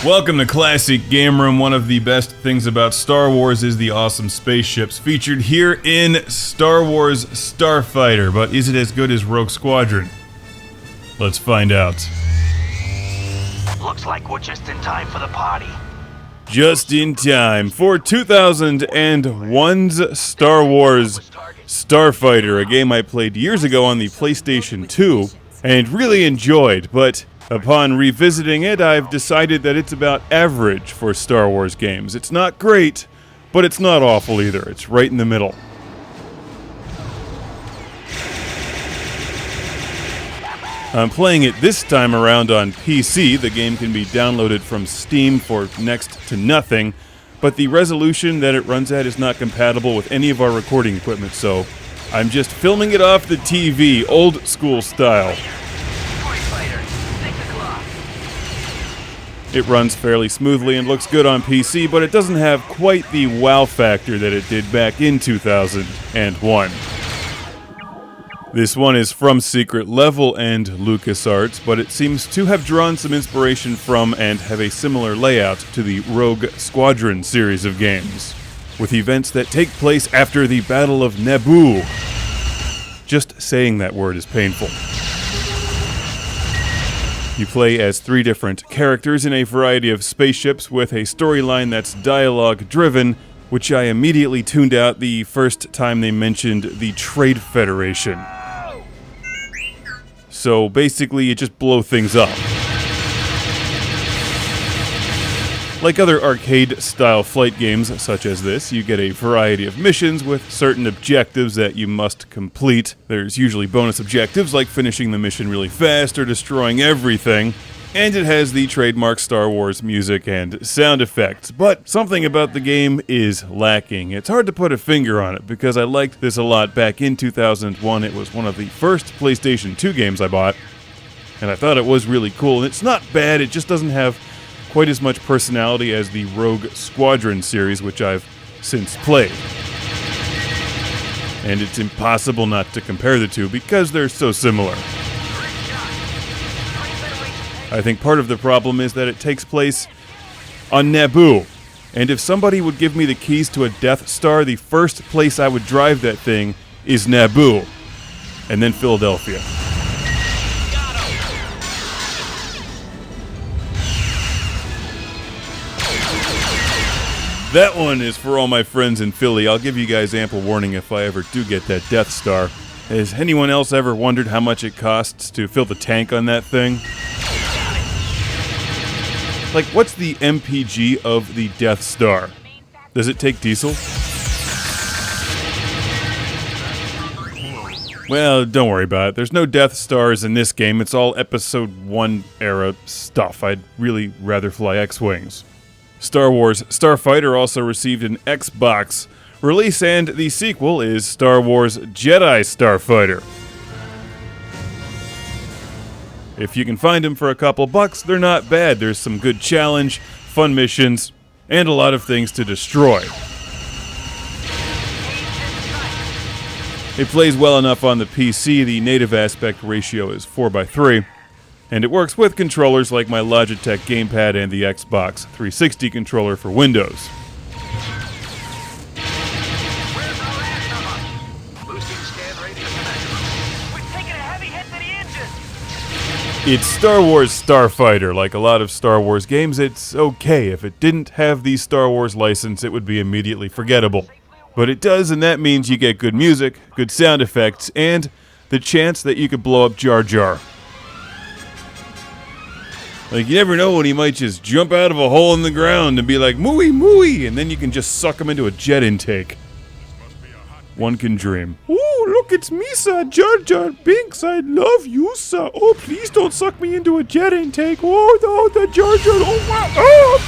Welcome to Classic Game Room. One of the best things about Star Wars is the awesome spaceships featured here in Star Wars Starfighter. But is it as good as Rogue Squadron? Let's find out. Looks like we're just in time for the party. Just in time for 2001's Star Wars Starfighter, a game I played years ago on the PlayStation 2 and really enjoyed, but upon revisiting it, I've decided that it's about average for Star Wars games. It's not great, but it's not awful either. It's right in the middle. I'm playing it this time around on PC. The game can be downloaded from Steam for next to nothing, but the resolution that it runs at is not compatible with any of our recording equipment, so I'm just filming it off the TV, old school style. It runs fairly smoothly and looks good on PC, but it doesn't have quite the wow factor that it did back in 2001. This one is from Secret Level and LucasArts, but it seems to have drawn some inspiration from and have a similar layout to the Rogue Squadron series of games, with events that take place after the Battle of Naboo. Just saying that word is painful. You play as 3 different characters in a variety of spaceships with a storyline that's dialogue-driven, which I immediately tuned out the first time they mentioned the Trade Federation. So basically, you just blow things up. Like other arcade-style flight games such as this, you get a variety of missions with certain objectives that you must complete. There's usually bonus objectives like finishing the mission really fast or destroying everything. And it has the trademark Star Wars music and sound effects. But something about the game is lacking. It's hard to put a finger on it because I liked this a lot back in 2001. It was one of the first PlayStation 2 games I bought, and I thought it was really cool. And it's not bad, it just doesn't have quite as much personality as the Rogue Squadron series, which I've since played. And it's impossible not to compare the two because they're so similar. I think part of the problem is that it takes place on Naboo. And if somebody would give me the keys to a Death Star, the first place I would drive that thing is Naboo. And then Philadelphia. That one is for all my friends in Philly. I'll give you guys ample warning if I ever do get that Death Star. Has anyone else ever wondered how much it costs to fill the tank on that thing? Like, what's the MPG of the Death Star? Does it take diesel? Well, don't worry about it. There's no Death Stars in this game. It's all Episode 1 era stuff. I'd really rather fly X-Wings. Star Wars Starfighter also received an Xbox release, and the sequel is Star Wars Jedi Starfighter. If you can find them for a couple bucks, they're not bad. There's some good challenge, fun missions, and a lot of things to destroy. It plays well enough on the PC. The native aspect ratio is 4:3, and it works with controllers like my Logitech gamepad and the Xbox 360 controller for Windows. It's Star Wars Starfighter. Like a lot of Star Wars games, it's okay. If it didn't have the Star Wars license, it would be immediately forgettable. But it does, and that means you get good music, good sound effects, and the chance that you could blow up Jar Jar. Like, you never know when he might just jump out of a hole in the ground and be like, "Mooey, mooey," and then you can just suck him into a jet intake. One can dream. Ooh, look, it's me, sir. Jar Jar Binks. I love you, sir. Oh, please don't suck me into a jet intake. Oh, no, the Jar Jar. Oh, wow. Oh,